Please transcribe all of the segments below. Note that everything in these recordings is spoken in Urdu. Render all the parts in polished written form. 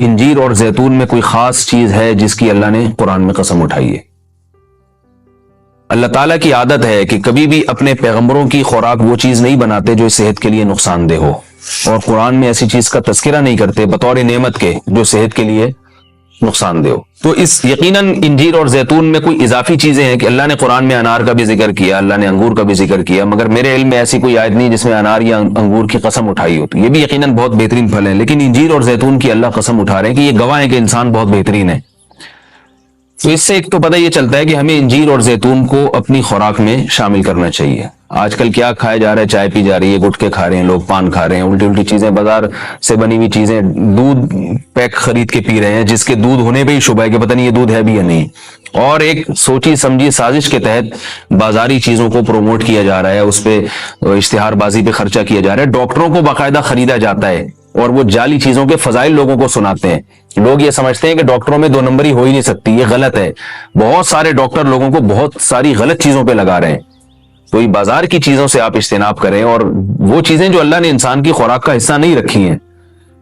انجیر اور زیتون میں کوئی خاص چیز ہے جس کی اللہ نے قرآن میں قسم اٹھائی ہے؟ اللہ تعالیٰ کی عادت ہے کہ کبھی بھی اپنے پیغمبروں کی خوراک وہ چیز نہیں بناتے جو صحت کے لیے نقصان دہ ہو، اور قرآن میں ایسی چیز کا تذکرہ نہیں کرتے بطور نعمت کے جو صحت کے لیے نقصان دہ ہو۔ تو اس یقیناً انجیر اور زیتون میں کوئی اضافی چیزیں ہیں کہ اللہ نے قرآن میں انار کا بھی ذکر کیا، اللہ نے انگور کا بھی ذکر کیا، مگر میرے علم میں ایسی کوئی آیت نہیں جس میں انار یا انگور کی قسم اٹھائی ہو۔ تو یہ بھی یقیناً بہت بہترین پھل ہیں، لیکن انجیر اور زیتون کی اللہ قسم اٹھا رہے ہیں کہ یہ گواہ ہے کہ انسان بہت بہترین ہے۔ تو اس سے ایک تو پتہ یہ چلتا ہے کہ ہمیں انجیر اور زیتون کو اپنی خوراک میں شامل کرنا چاہیے۔ آج کل کیا کھایا جا رہا ہے؟ چائے پی جا رہی ہے، گٹکے کھا رہے ہیں لوگ، پان کھا رہے ہیں، الٹی الٹی چیزیں، بازار سے بنی ہوئی چیزیں، دودھ پیک خرید کے پی رہے ہیں جس کے دودھ ہونے پہ ہی شبہ ہے کہ پتہ نہیں یہ دودھ ہے بھی یا نہیں، اور ایک سوچی سمجھی سازش کے تحت بازاری چیزوں کو پروموٹ کیا جا رہا ہے، اس پہ اشتہار بازی پہ خرچہ کیا جا رہا ہے، ڈاکٹروں کو باقاعدہ خریدا جاتا ہے اور وہ جعلی چیزوں کے فضائل لوگوں کو سناتے ہیں۔ لوگ یہ سمجھتے ہیں کہ ڈاکٹروں میں 2 نمبری ہو ہی نہیں سکتی، یہ غلط ہے۔ بہت سارے ڈاکٹر لوگوں کو بہت ساری غلط چیزوں پہ لگا رہے ہیں۔ تو یہ بازار کی چیزوں سے آپ اجتناب کریں، اور وہ چیزیں جو اللہ نے انسان کی خوراک کا حصہ نہیں رکھی ہیں،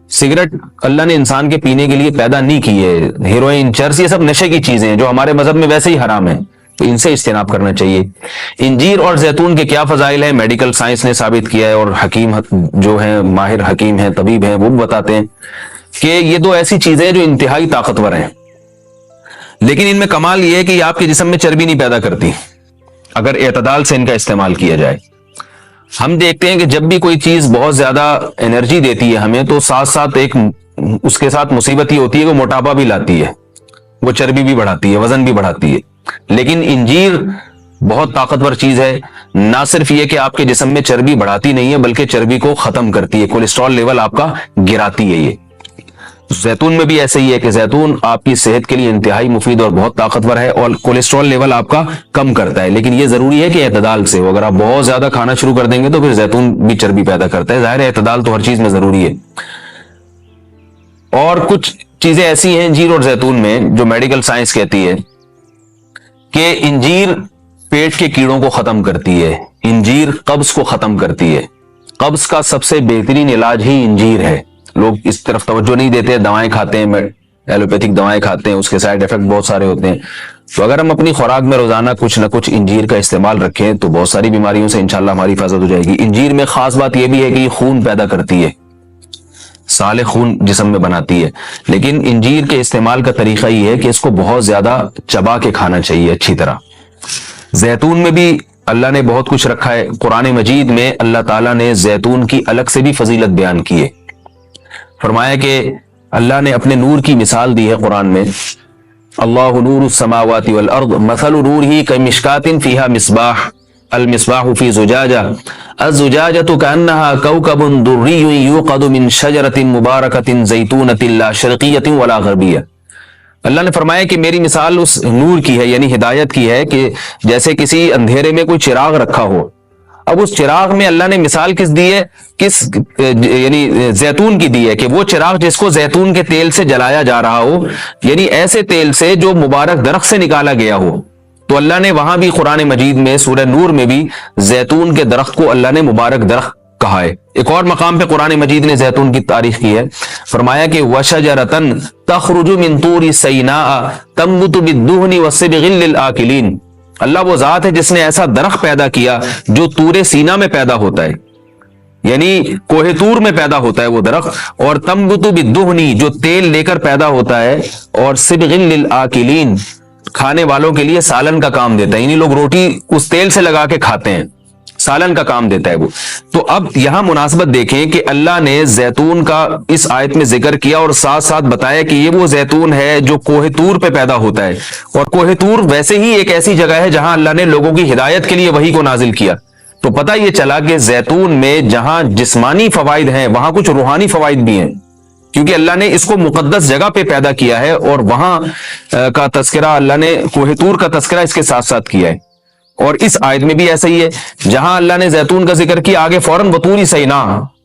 سگریٹ اللہ نے انسان کے پینے کے لیے پیدا نہیں کی ہے، ہیروئن، چرس، یہ سب نشے کی چیزیں ہیں جو ہمارے مذہب میں ویسے ہی حرام ہیں، تو ان سے اجتناب کرنا چاہیے۔ انجیر اور زیتون کے کیا فضائل ہیں؟ میڈیکل سائنس نے ثابت کیا ہے، اور حکیم جو ہیں، ماہر حکیم ہیں، طبیب ہیں، وہ بتاتے ہیں کہ یہ 2 ایسی چیزیں ہیں جو انتہائی طاقتور ہیں، لیکن ان میں کمال یہ ہے کہ یہ آپ کے جسم میں چربی نہیں پیدا کرتی اگر اعتدال سے ان کا استعمال کیا جائے۔ ہم دیکھتے ہیں کہ جب بھی کوئی چیز بہت زیادہ انرجی دیتی ہے ہمیں، تو ساتھ ساتھ ایک اس کے ساتھ مصیبت ہی ہوتی ہے کہ موٹاپا بھی لاتی ہے، وہ چربی بھی بڑھاتی ہے، وزن بھی بڑھاتی ہے۔ لیکن انجیر بہت طاقتور چیز ہے، نہ صرف یہ کہ آپ کے جسم میں چربی بڑھاتی نہیں ہے بلکہ چربی کو ختم کرتی ہے، کولیسٹرول لیول آپ کا گراتی ہے۔ یہ زیتون میں بھی ایسے ہی ہے کہ زیتون آپ کی صحت کے لیے انتہائی مفید اور بہت طاقتور ہے، اور کولیسٹرول لیول آپ کا کم کرتا ہے، لیکن یہ ضروری ہے کہ اعتدال سے ہو۔ اگر آپ بہت زیادہ کھانا شروع کر دیں گے تو پھر زیتون بھی چربی پیدا کرتا ہے، ظاہر ہے اعتدال تو ہر چیز میں ضروری ہے۔ اور کچھ چیزیں ایسی ہیں انجیر اور زیتون میں جو میڈیکل سائنس کہتی ہے کہ انجیر پیٹ کے کیڑوں کو ختم کرتی ہے، انجیر قبض کو ختم کرتی ہے، قبض کا سب سے بہترین علاج ہی انجیر ہے۔ لوگ اس طرف توجہ نہیں دیتے، دوائیں کھاتے ہیں، ایلوپیتھک دوائیں کھاتے ہیں، اس کے سائیڈ ایفیکٹ بہت سارے ہوتے ہیں۔ تو اگر ہم اپنی خوراک میں روزانہ کچھ نہ کچھ انجیر کا استعمال رکھیں تو بہت ساری بیماریوں سے انشاءاللہ ہماری حفاظت ہو جائے گی۔ انجیر میں خاص بات یہ بھی ہے کہ یہ خون پیدا کرتی ہے، سالے خون جسم میں بناتی ہے، لیکن انجیر کے استعمال کا طریقہ یہ ہے کہ اس کو بہت زیادہ چبا کے کھانا چاہیے اچھی طرح۔ زیتون میں بھی اللہ نے بہت کچھ رکھا ہے، قرآن مجید میں اللہ تعالیٰ نے زیتون کی الگ سے بھی فضیلت بیان کی ہے۔ فرمایا کہ اللہ نے اپنے نور کی مثال دی ہے قرآن میں، اللہ نور السماوات والارض مثل نورہ کمشکات فیہا مصباح المصباح فی زجاجہ الزجاجۃ کأنہا کوکب دری یوقد من شجرۃ مبارکۃ زیتونۃ لا شرقیۃ ولا غربیہ۔ اللہ نے فرمایا کہ میری مثال اس نور کی ہے، یعنی ہدایت کی ہے، کہ جیسے کسی اندھیرے میں کوئی چراغ رکھا ہو۔ اب اس چراغ میں اللہ نے مثال کس دی ہے؟ یعنی زیتون کی دی ہے، کہ وہ چراغ جس کو زیتون کے تیل سے جلایا جا رہا ہو، یعنی ایسے تیل سے جو مبارک درخت سے نکالا گیا ہو۔ تو اللہ نے وہاں بھی قرآن مجید میں سورہ نور میں بھی زیتون کے درخت کو اللہ نے مبارک درخت کہا ہے۔ ایک اور مقام پہ قرآن مجید نے زیتون کی تعریف کی ہے، فرمایا کہ وَشَجَرَةً تَخْرُجُ مِن طُورِ سَيْنَاءَ تَنبُتُ بِالدُّهْنِ وَالصِّبْغِ لِلْآكِلِينَ۔ اللہ وہ ذات ہے جس نے ایسا درخت پیدا کیا جو طور سینا میں پیدا ہوتا ہے، یعنی کوہ طور میں پیدا ہوتا ہے وہ درخت، اور تنبت بالدہن جو تیل لے کر پیدا ہوتا ہے، اور صبغ للآکلین کھانے والوں کے لیے سالن کا کام دیتا ہے، یعنی لوگ روٹی اس تیل سے لگا کے کھاتے ہیں، سالن کا کام دیتا ہے وہ۔ تو اب یہاں مناسبت دیکھیں کہ اللہ نے زیتون کا اس آیت میں ذکر کیا اور ساتھ ساتھ بتایا کہ یہ وہ زیتون ہے جو کوہ طور پہ پیدا ہوتا ہے، اور کوہ طور ویسے ہی ایک ایسی جگہ ہے جہاں اللہ نے لوگوں کی ہدایت کے لیے وحی کو نازل کیا۔ تو پتہ یہ چلا کہ زیتون میں جہاں جسمانی فوائد ہیں وہاں کچھ روحانی فوائد بھی ہیں، کیونکہ اللہ نے اس کو مقدس جگہ پہ پیدا کیا ہے، اور وہاں کا تذکرہ اللہ نے کوہ طور کا تذکرہ اس کے ساتھ ساتھ کیا ہے۔ اور اس آیت میں بھی ایسا ہی ہے، جہاں اللہ نے زیتون کا ذکر کیا آگے فوراً بطور سینا،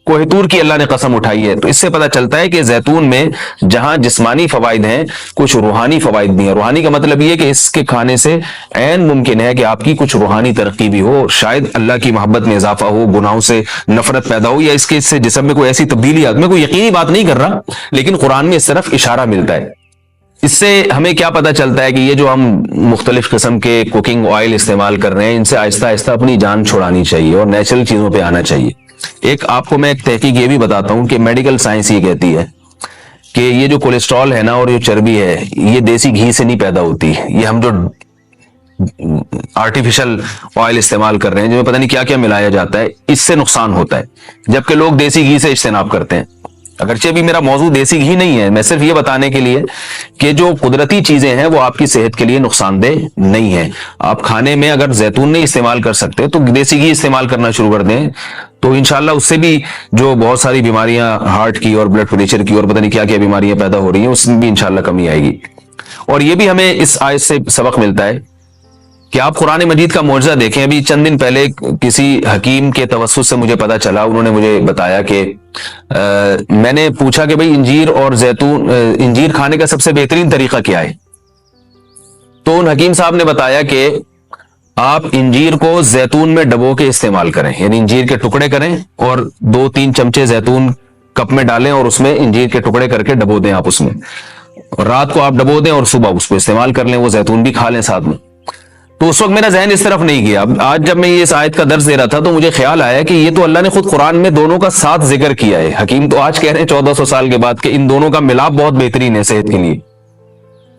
کوہ طور کی اللہ نے قسم اٹھائی ہے. تو اس سے پتہ چلتا ہے کہ زیتون میں جہاں جسمانی فوائد ہیں کچھ روحانی فوائد بھی ہیں. روحانی کا مطلب یہ کہ اس کے کھانے سے عین ممکن ہے کہ آپ کی کچھ روحانی ترقی بھی ہو, شاید اللہ کی محبت میں اضافہ ہو, گناہوں سے نفرت پیدا ہو, یا اس سے جسم میں کوئی ایسی تبدیلی. میں کوئی یقینی بات نہیں کر رہا, لیکن قرآن میں اس طرف اشارہ ملتا ہے. اس سے ہمیں کیا پتہ چلتا ہے کہ یہ جو ہم مختلف قسم کے کوکنگ آئل استعمال کر رہے ہیں, ان سے آہستہ آہستہ اپنی جان چھڑانی چاہیے اور نیچرل چیزوں پہ آنا چاہیے. ایک آپ کو میں ایک تحقیق یہ بھی بتاتا ہوں کہ میڈیکل سائنس یہ کہتی ہے کہ یہ جو کولیسٹرول ہے نا اور یہ چربی ہے, یہ دیسی گھی سے نہیں پیدا ہوتی. یہ ہم جو آرٹیفیشل آئل استعمال کر رہے ہیں جن میں پتہ نہیں کیا کیا ملایا جاتا ہے, اس سے نقصان ہوتا ہے, جبکہ لوگ دیسی گھی سے اجتناب کرتے ہیں. اگرچہ بھی میرا موضوع دیسی گھی نہیں ہے, میں صرف یہ بتانے کے لیے کہ جو قدرتی چیزیں ہیں وہ آپ کی صحت کے لیے نقصان دہ نہیں ہیں. آپ کھانے میں اگر زیتون نہیں استعمال کر سکتے تو دیسی گھی استعمال کرنا شروع کر دیں, تو انشاءاللہ اس سے بھی جو بہت ساری بیماریاں ہارٹ کی اور بلڈ پریشر کی اور پتہ نہیں کیا کیا بیماریاں پیدا ہو رہی ہیں, اس میں بھی انشاءاللہ کمی آئے گی. اور یہ بھی ہمیں اس آیت سے سبق ملتا ہے کہ آپ قرآن مجید کا معجزہ دیکھیں. ابھی چند دن پہلے کسی حکیم کے توسط سے مجھے پتا چلا, انہوں نے مجھے بتایا کہ میں نے پوچھا کہ بھئی انجیر اور زیتون, انجیر کھانے کا سب سے بہترین طریقہ کیا ہے؟ تو ان حکیم صاحب نے بتایا کہ آپ انجیر کو زیتون میں ڈبو کے استعمال کریں, یعنی انجیر کے ٹکڑے کریں اور 2-3 چمچے زیتون کپ میں ڈالیں اور اس میں انجیر کے ٹکڑے کر کے ڈبو دیں. آپ اس میں رات کو آپ ڈبو دیں اور صبح اس کو استعمال کر لیں, وہ زیتون بھی کھا لیں ساتھ میں. تو اس وقت میرا ذہن اس طرف نہیں گیا. آج جب میں یہ اس آیت کا درس دے رہا تھا تو مجھے خیال آیا کہ یہ تو اللہ نے خود قرآن میں دونوں کا ساتھ ذکر کیا ہے. حکیم تو آج کہہ رہے ہیں 1400 سال کے بعد کہ ان دونوں کا ملاپ بہت بہترین ہے صحت کے لیے.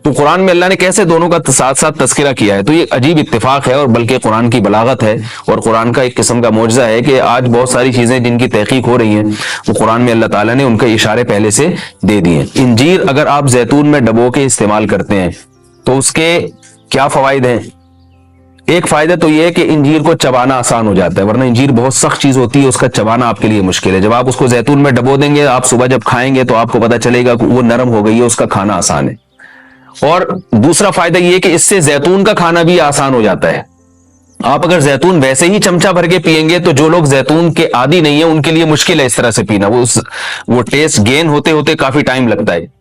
تو قرآن میں اللہ نے کیسے دونوں کا ساتھ ساتھ تذکرہ کیا ہے؟ تو یہ عجیب اتفاق ہے, اور بلکہ قرآن کی بلاغت ہے اور قرآن کا ایک قسم کا معجزہ ہے کہ آج بہت ساری چیزیں جن کی تحقیق ہو رہی ہیں وہ قرآن میں اللہ تعالیٰ نے ان کے اشارے پہلے سے دے دیے. انجیر اگر آپ زیتون میں ڈبو کے استعمال کرتے ہیں تو اس کے کیا فوائد ہیں؟ ایک فائدہ تو یہ ہے کہ انجیر کو چبانا آسان ہو جاتا ہے, ورنہ انجیر بہت سخت چیز ہوتی ہے, اس کا چبانا آپ کے لیے مشکل ہے. جب آپ اس کو زیتون میں ڈبو دیں گے, آپ صبح جب کھائیں گے تو آپ کو پتہ چلے گا کہ وہ نرم ہو گئی ہے, اس کا کھانا آسان ہے. اور دوسرا فائدہ یہ کہ اس سے زیتون کا کھانا بھی آسان ہو جاتا ہے. آپ اگر زیتون ویسے ہی چمچہ بھر کے پیئیں گے تو جو لوگ زیتون کے عادی نہیں ہیں ان کے لیے مشکل ہے اس طرح سے پینا, وہ ٹیسٹ گین ہوتے ہوتے کافی ٹائم لگتا ہے.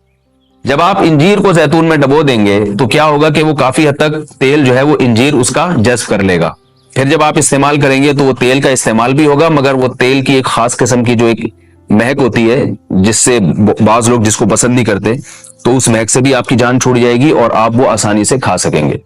جب آپ انجیر کو زیتون میں ڈبو دیں گے تو کیا ہوگا کہ وہ کافی حد تک تیل جو ہے وہ انجیر اس کا جذب کر لے گا. پھر جب آپ استعمال کریں گے تو وہ تیل کا استعمال بھی ہوگا, مگر وہ تیل کی ایک خاص قسم کی جو ایک مہک ہوتی ہے جس سے بعض لوگ جس کو پسند نہیں کرتے, تو اس مہک سے بھی آپ کی جان چھوٹ جائے گی اور آپ وہ آسانی سے کھا سکیں گے.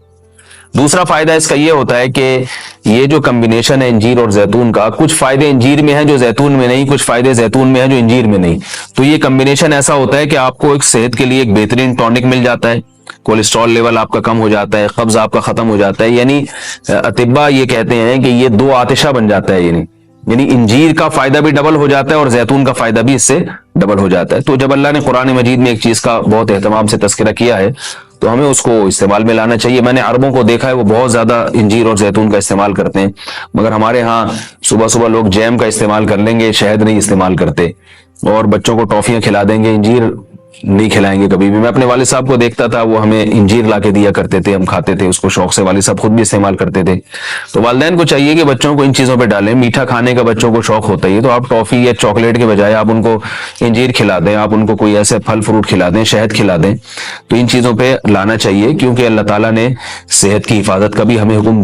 دوسرا فائدہ اس کا یہ ہوتا ہے کہ یہ جو کمبینیشن ہے انجیر اور زیتون کا, کچھ فائدے انجیر میں ہیں جو زیتون میں نہیں, کچھ فائدے زیتون میں ہیں جو انجیر میں نہیں. تو یہ کمبینیشن ایسا ہوتا ہے کہ آپ کو ایک صحت کے لیے ایک بہترین ٹونک مل جاتا ہے, کولیسٹرول لیول آپ کا کم ہو جاتا ہے, قبض آپ کا ختم ہو جاتا ہے. یعنی اطباء یہ کہتے ہیں کہ یہ 2 آتشہ بن جاتا ہے, یعنی انجیر کا فائدہ بھی ڈبل ہو جاتا ہے اور زیتون کا فائدہ بھی اس سے ڈبل ہو جاتا ہے. تو جب اللہ نے قرآن مجید میں ایک چیز کا بہت اہتمام سے تذکرہ کیا ہے تو ہمیں اس کو استعمال میں لانا چاہیے. میں نے عربوں کو دیکھا ہے وہ بہت زیادہ انجیر اور زیتون کا استعمال کرتے ہیں, مگر ہمارے ہاں صبح صبح لوگ جیم کا استعمال کر لیں گے, شہد نہیں استعمال کرتے, اور بچوں کو ٹافیاں کھلا دیں گے, انجیر نہیں کھلائیں گے کبھی بھی. میں اپنے والد صاحب کو دیکھتا تھا, وہ ہمیں انجیر لا کے دیا کرتے تھے, ہم کھاتے تھے اس کو شوق سے, والد صاحب خود بھی استعمال کرتے تھے. تو والدین کو چاہیے کہ بچوں کو ان چیزوں پہ ڈالیں. میٹھا کھانے کا بچوں کو شوق ہوتا ہے, تو آپ ٹافی یا چاکلیٹ کے بجائے آپ ان کو انجیر کھلا دیں, آپ ان کو کوئی ایسے پھل فروٹ کھلا دیں, شہد کھلا دیں. تو ان چیزوں پہ لانا چاہیے, کیونکہ اللہ تعالیٰ نے صحت کی حفاظت کا بھی ہمیں حکم